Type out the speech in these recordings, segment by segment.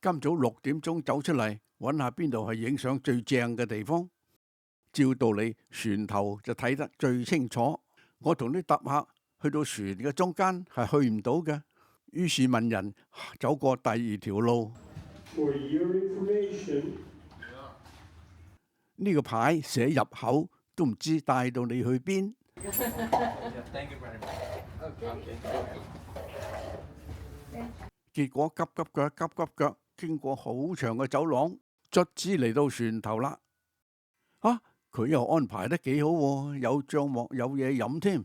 今早6點鐘走出嚟，揾下邊度係影相最正嘅地方。照道理船頭就睇得最清楚，我同啲搭客去到船嘅中間係去唔到嘅，於是問人走過第二條路。呢個牌寫入口都唔知帶到你去邊。結果急急腳，經過好長嘅走廊，卒之嚟到船頭啦。佢又安排得幾好喎，有帳幕，有嘢飲添。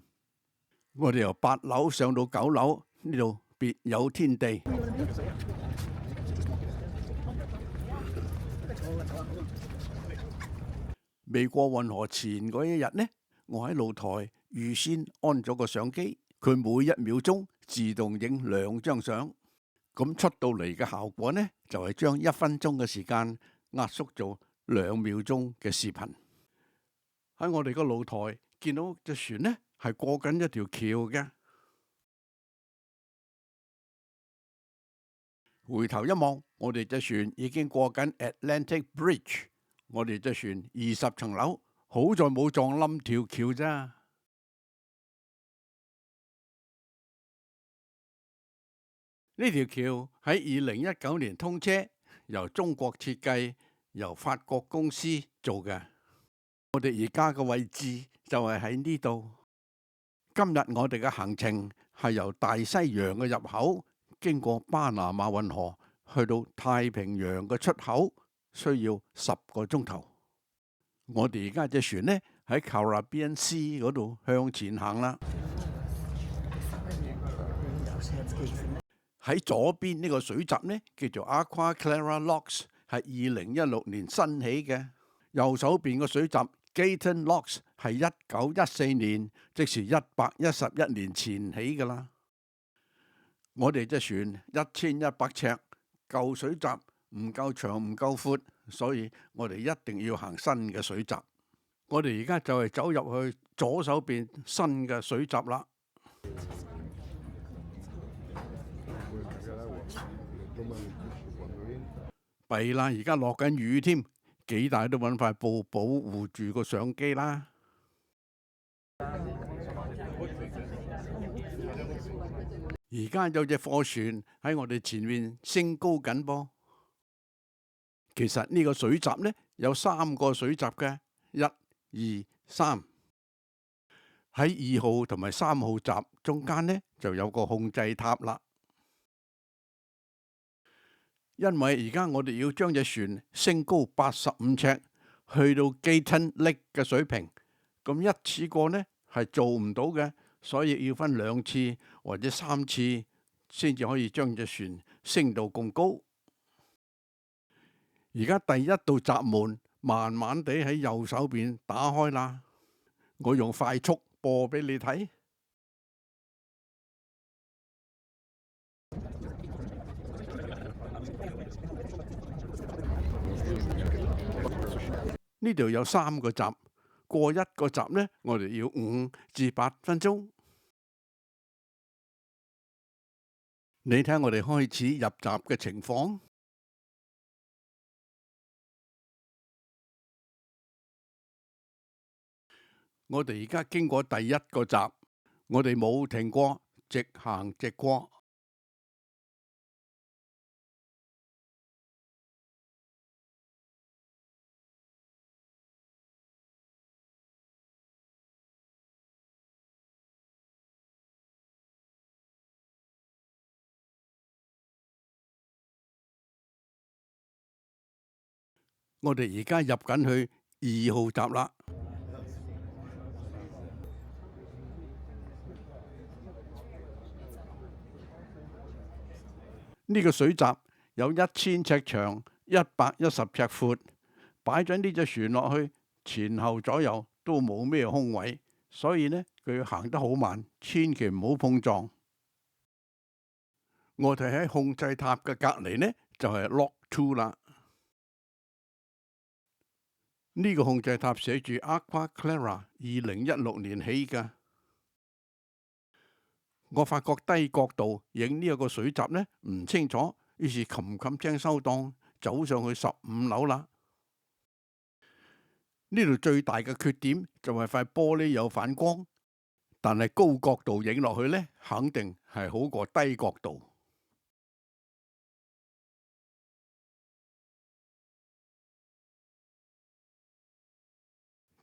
我哋由8樓上到9樓，呢度別有天地。未過運河前嗰一日呢，我喺露台預先安咗個相機，佢每1秒鐘自動影2張相。咁出到嚟嘅效果呢，就係將1分鐘嘅時間壓縮做2秒鐘嘅視頻。喺我哋個露台見到隻船呢，係過緊一條橋嘅。回頭一望，我哋隻船已經過緊 Atlantic Bridge。我哋隻船20層樓，好在冇撞冧條橋咋。呢條橋喺2019年通車，由中國設計，由法國公司做嘅。我哋而家嘅位置就係喺呢度。今日我哋嘅行程係由大西洋嘅入口，經過巴拿馬運河，去到太平洋嘅出口，需要10個鐘頭。我哋而家隻船呢，喺 Caribbean Sea 嗰度向前行啦。喺左邊呢個水閘呢，叫做 Aqua Clara Locks， 係2016年新起嘅。右手邊個水閘 Gatun Locks 係1914年，即是111年前起噶啦。我哋隻船1100尺，舊水閘唔夠長唔夠闊，所以我哋一定要行新嘅水閘。我哋而家就係走入去左手邊新嘅水閘啦。弊啦，而家落緊雨添，幾大都揾塊布保護住個相機啦。而家有隻貨船喺我哋前面升高緊噃。其實呢個水閘呢，有3個水閘嘅，1、2、3。喺2號同埋3號閘中間呢，就有個控制塔啦。因為而家我哋要將隻船升高85尺，去到 Gatun Lake 嘅水平，咁一次過呢係做唔到嘅，所以要分2次或者3次，先至可以將隻船升到咁高。而家第一道閘門慢慢地喺右手邊打開啦，我用快速播俾你睇。呢度有3個閘，過1個閘呢，我哋要5至8分鐘。你睇我哋開始入閘嘅情況。我哋而家經過第1個閘，我哋冇停過，直行直過。我哋而家入緊去2號閘啦。呢個水閘有1000尺長，110尺闊，擺咗呢隻船落去，前後左右都冇咩空位，所以呢佢行得好慢，千祈唔好碰撞。我哋喺控制塔嘅隔離呢，就係 Lock 2啦。呢個控制塔寫住 Aqua Clara 2016年起㗎。我發覺低角度影呢個水閘呢唔清楚，於是冚冚聲收檔，走上去15樓啦。呢度最大嘅缺點就係塊玻璃有反光，但係高角度影落去呢，肯定係好過低角度。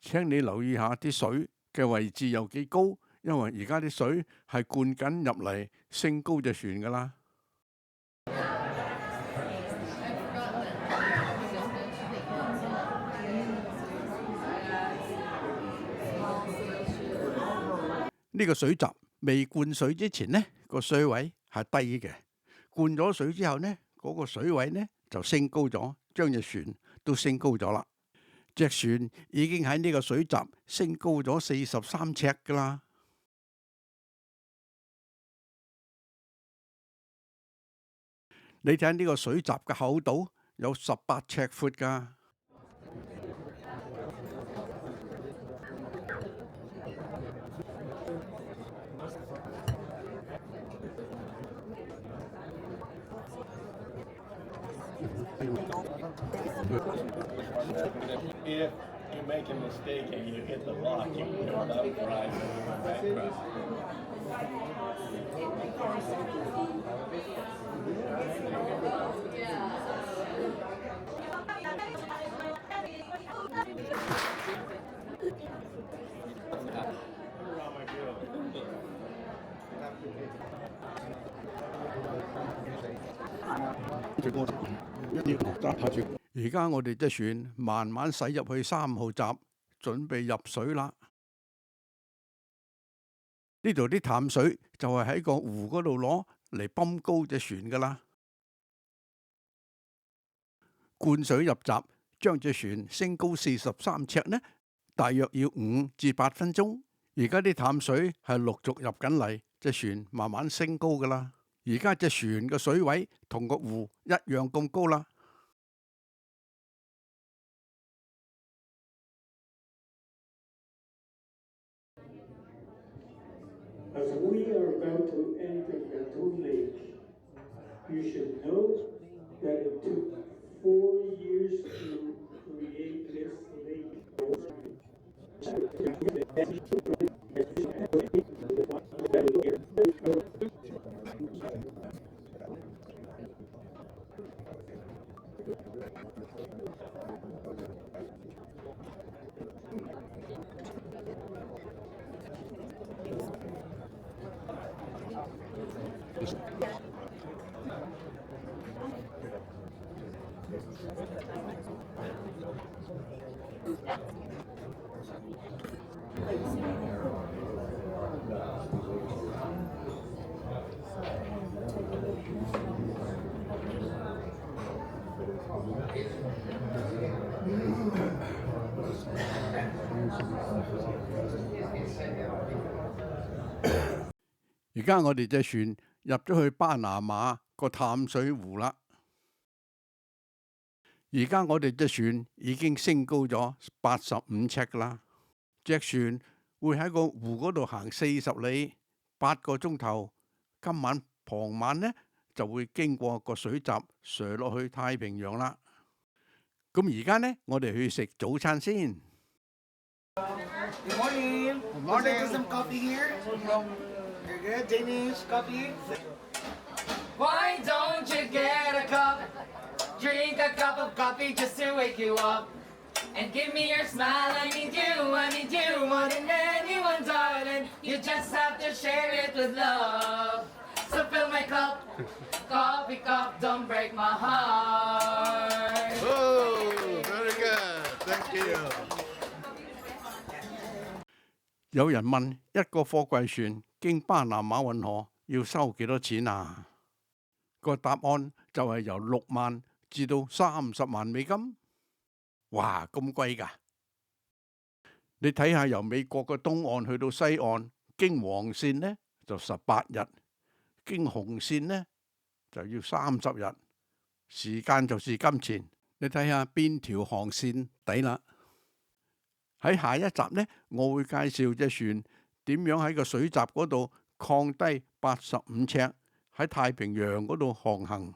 請你留意下啲水嘅位置有幾高，因為而家啲水係灌緊入嚟，升高隻船噶啦。呢個水閘未灌水之前呢，個水位係低嘅，灌咗水之後呢，嗰個水位呢就升高咗，將隻船都升高咗啦。隻船已經喺呢個水閘升高咗43尺噶啦。你睇呢個水閘嘅厚度有18尺闊噶。If you make a mistake and you hit the lock, you can go up, rise, and bankrupt. 而家我哋隻船慢慢駛入去3號閘，準備入水啦。呢度啲淡水就係喺個湖嗰度攞嚟泵高隻船噶啦。灌水入閘，將隻船升高43尺呢，大約要5至8分鐘。而家啲淡水係陸續入緊嚟，隻船慢慢升高噶啦。而家隻船嘅水位同個湖一樣咁高啦。As we are about to enter Gatun Lake, you should know that it took 4 years to create this lake.而家我哋隻船入咗去巴拿馬個淡水湖啦。而家我哋隻船已經升高咗85尺噶啦。隻船會喺個湖嗰度行40里，8個鐘頭。今晚傍晚呢就會經過個水閘，垂落去太平洋啦。咁而家呢，我哋去食早餐先。Good morning. Good morning. Order some coffee here. You're good. Danish coffee. Why don't you get a cup? Drink a cup of coffee just to wake you up. And give me your smile. I need you more than anyone, darling. You just have to share it with love. So fill my cup, coffee cup, don't break my heart. Oh, very good. Thank you. 有人問一個貨櫃船經巴拿馬運河要收幾多錢啊？個答案就係由6萬至到30萬美金。哇，咁貴㗎！你睇下由美國嘅東岸去到西岸，經黃線呢就18日，經紅線呢就要30日。時間就是金錢，你睇下邊條航線抵啦。喺下一集呢，我會介紹隻船點樣喺個水閘嗰度擴低85尺喺太平洋嗰度航行。